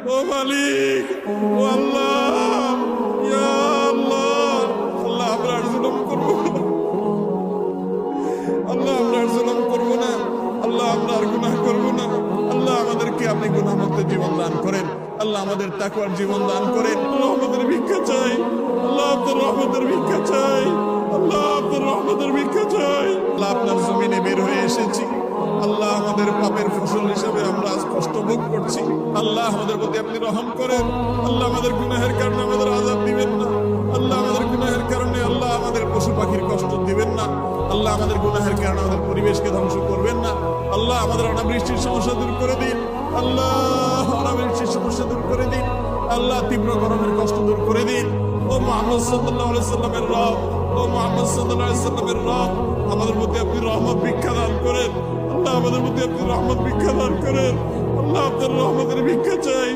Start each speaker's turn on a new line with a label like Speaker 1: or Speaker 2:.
Speaker 1: ও মালিক, ও আল্লাহ, ইয়া আল্লাহ, আল্লাহ আমরা আর জুলুম করবো না, আল্লাহ আমরা আর জুলুম করবো না, আল্লাহ আমরা আর গুনাহ করবো না। আল্লাহ আমাদেরকে আপনি গুনাহমুক্ত জীবন দান করেন, আল্লাহ আমাদের তাকওয়ার জীবন দান করেন। রহমতের ভিক্ষা চাই, আল্লাহ আপনার রহমতের ভিক্ষা চাই, আল্লাহ আপনার রহমতের ভিক্ষা চাই। আল্লাহ আপনার জমিনে বের হয়ে এসেছি, আল্লাহ আমাদের পাপের ফসল হিসাবে আমরা আজ কষ্ট ভোগ করছি। আল্লাহ আমাদের প্রতি আপনি রহম করেন, আল্লাহ আমাদের গুনাহের কারণে আমাদের আযাব দিবেন না, আল্লাহ আমাদের গুনাহের কারণে আল্লাহ আমাদের পশু পাখির কষ্ট দিবেন না, আল্লাহ আমাদের গুনাহের কারণে আমাদের পরিবেশকে ধ্বংস করবেন না। আল্লাহ আমাদের অনাবৃষ্টির সমস্যা দূর করে দিন, আল্লাহ অনাবৃষ্টির সমস্যা দূর করে দিন, আল্লাহ তীব্র গরমের কষ্ট দূর করে দিন। ও মুহাম্মদ সাল্লাল্লাহু আলাইহি সাল্লামের রব, ও মুহাম্মদ সাল্লাল্লাহু আলাইহি সাল্লামের রব, আমাদের প্রতি আপনি রহমত ভিক্ষা দান করেন, আল্লাহ আমাদের প্রতি আপনি রহমত ভিক্ষা দান করেন, আল্লাহ আপনার রহমতের ভিক্ষা চাই।